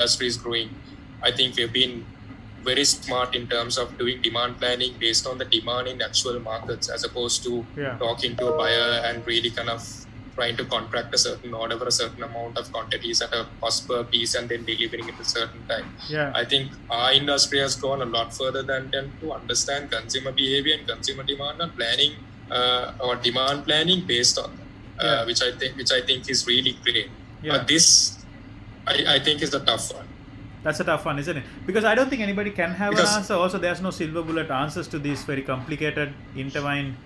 industry is growing, I think we've been very smart in terms of doing demand planning based on the demand in actual markets, as opposed to talking to a buyer and really kind of trying to contract a certain order for a certain amount of quantities at a cost per piece and then delivering it at a certain time. I think our industry has gone a lot further than to understand consumer behavior and consumer demand and planning or demand planning based on that, which I think is really great. But this, I think, is a tough one. That's a tough one, isn't it? Because I don't think anybody can have an answer. Also, there's no silver bullet answers to these very complicated, intertwined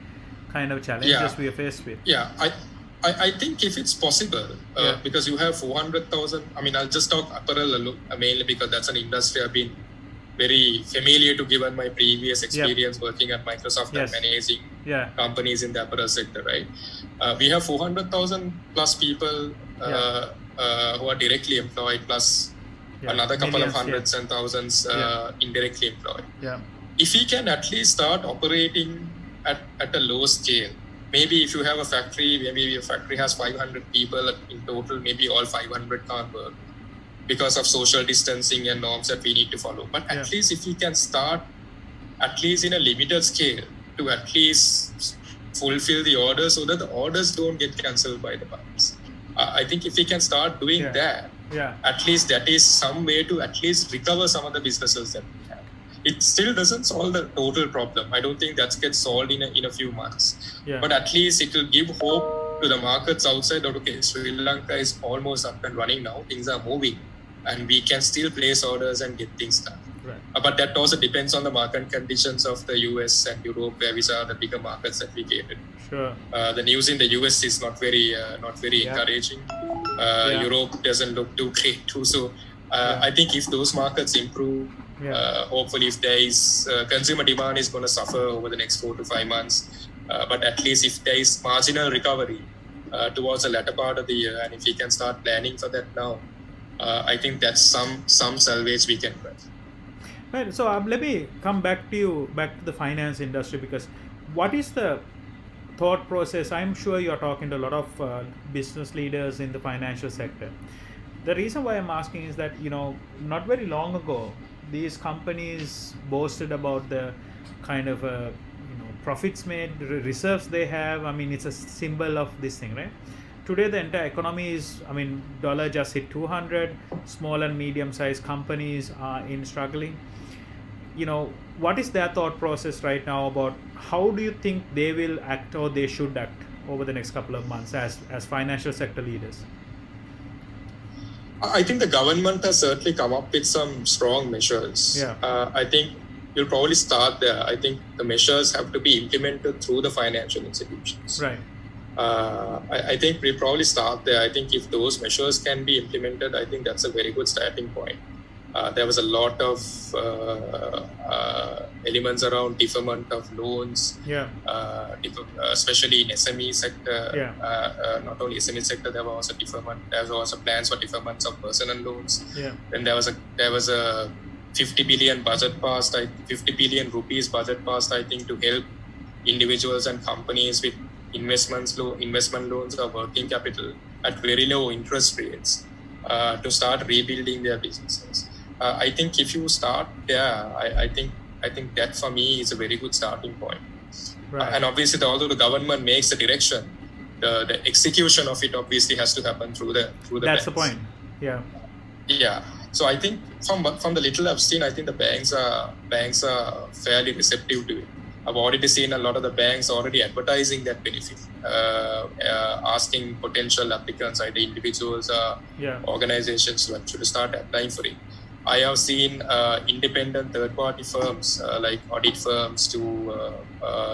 kind of challenges we are faced with. I think if it's possible, because you have 400,000, I mean, I'll just talk apparel mainly because that's an industry I've been very familiar to given my previous experience working at Microsoft and managing companies in the apparel sector, right? We have 400,000 plus people who are directly employed, plus another couple of hundreds and thousands indirectly employed. If we can at least start operating at a low scale, maybe if you have a factory, maybe your factory has 500 people in total, maybe all 500 can't work because of social distancing and norms that we need to follow. But at least if we can start at least in a limited scale to at least fulfill the orders so that the orders don't get cancelled by the buyers. I think if we can start doing that, at least that is some way to at least recover some of the businesses that we have. It still doesn't solve the total problem. I don't think that gets solved in a few months. But at least it will give hope to the markets outside that, okay, Sri Lanka is almost up and running now. Things are moving and we can still place orders and get things done. But that also depends on the market conditions of the US and Europe, where which are the bigger markets that we cater. The news in the US is not very encouraging. Europe doesn't look too great too. So I think if those markets improve, hopefully if there is consumer demand is going to suffer over the next 4 to 5 months, but at least if there is marginal recovery towards the latter part of the year, and if we can start planning for that now, I think that's some salvage we can get. Right. So let me come back to the finance industry, because what is the thought process? I'm sure you're talking to a lot of business leaders in the financial sector. The reason why I'm asking is that, not very long ago, these companies boasted about the kind of profits made, reserves they have. I mean, it's a symbol of this thing, right? Today, the entire economy is, dollar just hit 200. Small and medium-sized companies are struggling. What is their thought process right now about how do you think they will act or they should act over the next couple of months as financial sector leaders? I think the government has certainly come up with some strong measures. I think we'll probably start there. I think the measures have to be implemented through the financial institutions. Right. I think we'll probably start there. I think if those measures can be implemented, I think that's a very good starting point. There was a lot of elements around deferment of loans, especially in SME sector. Not only SME sector, there was also deferment. There was also plans for deferments of personal loans. Then there was a 50 billion budget passed. 50 billion rupees budget passed, I think, to help individuals and companies with investment loans or working capital at very low interest rates to start rebuilding their businesses. I think if you start there, I think that for me is a very good starting point. And obviously, although the government makes the direction, the execution of it obviously has to happen through the That's banks. the point. So I think from the little I've seen, I think the banks are fairly receptive to it. I've already seen a lot of the banks already advertising that benefit, asking potential applicants, either individuals or organizations, to actually start applying for it. I have seen independent third-party firms like audit firms to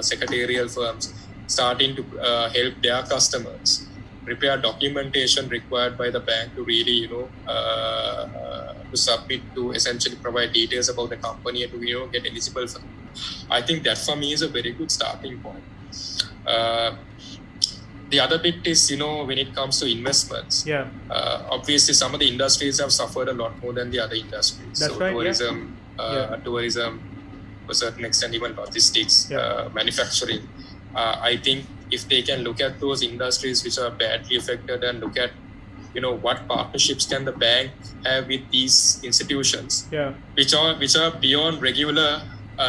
secretarial firms starting to help their customers prepare documentation required by the bank to really, to submit, to essentially provide details about the company and to, get eligible for it. I think that for me is a very good starting point. The other bit is, when it comes to investments, obviously some of the industries have suffered a lot more than the other industries. That's right, tourism, tourism, to a certain extent, even logistics, manufacturing. I think if they can look at those industries which are badly affected and look at what partnerships can the bank have with these institutions, which are beyond regular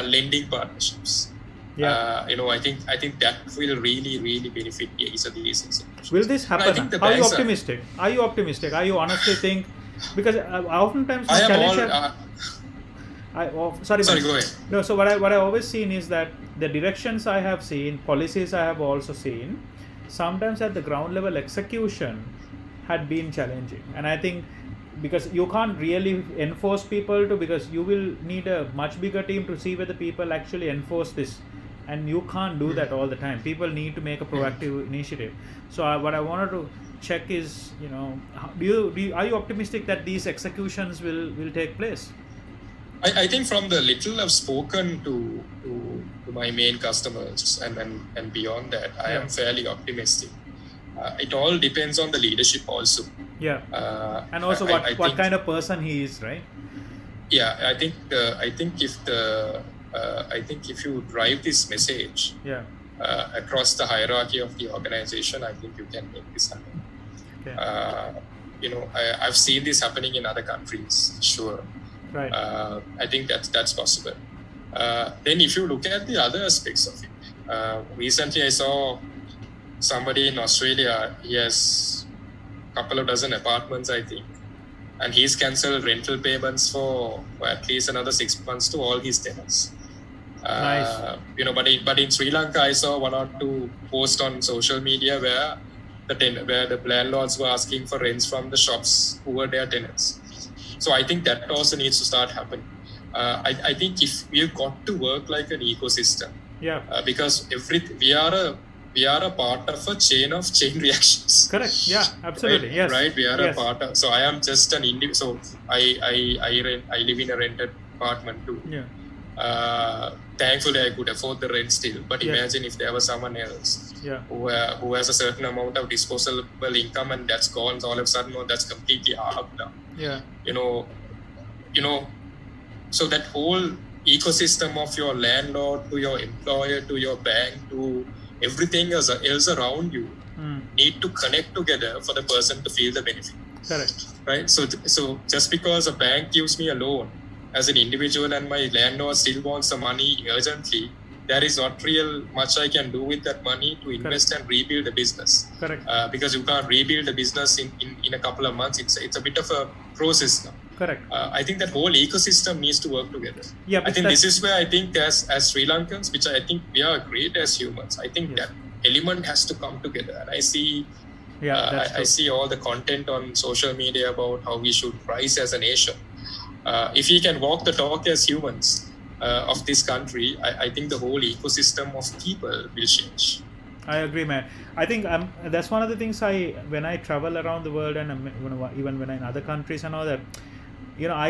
lending partnerships. I think that will really benefit each of these institutions. Will this happen? I think Are you optimistic? Are you optimistic? Are you honestly think? Because oftentimes my challenge. Sorry, go ahead. No, so what I always seen is that the directions I have seen, policies I have also seen, sometimes at the ground level execution had been challenging, and I think because you can't really enforce people to, because you will need a much bigger team to see whether people actually enforce this, and you can't do that all the time. People need to make a proactive initiative. So what I wanted to check is, are you optimistic that these executions will take place? I think from the little I've spoken to my main customers and beyond that, I am fairly optimistic. It all depends on the leadership also. And also what kind of person he is, right? I think if you drive this message across the hierarchy of the organization, I think you can make this happen. I've seen this happening in other countries, sure. Right. I think that's possible. Then if you look at the other aspects of it, recently I saw somebody in Australia. He has a couple of dozen apartments, I think, and he's cancelled rental payments for at least another 6 months to all his tenants. Nice. But in Sri Lanka, I saw 1 or 2 posts on social media where the landlords were asking for rents from the shops who were their tenants. So I think that also needs to start happening. I think if we've got to work like an ecosystem, because we are a part of a chain reactions. Correct. Yeah, absolutely. Right? Yes. Right. We are a part of. So I am just an individual. So I live in a rented apartment too. Thankfully, I could afford the rent still. But imagine if there was someone else who has a certain amount of disposable income and that's gone. So all of a sudden, that's completely up now. So that whole ecosystem of your landlord to your employer to your bank to everything else around you need to connect together for the person to feel the benefit. Correct. Right. So just because a bank gives me a loan as an individual and my landlord still wants the money urgently, there is not real much I can do with that money to invest and rebuild the business. Correct. Because you can't rebuild the business in a couple of months. It's a bit of a process now. Correct. I think that whole ecosystem needs to work together. I think this is where I think as Sri Lankans, which I think we are great as humans, I think that element has to come together. And I see I see all the content on social media about how we should rise as a nation. If we can walk the talk as humans of this country, I think the whole ecosystem of people will change. I agree, man. I think that's one of the things when I travel around the world and even when I'm in other countries and all that, I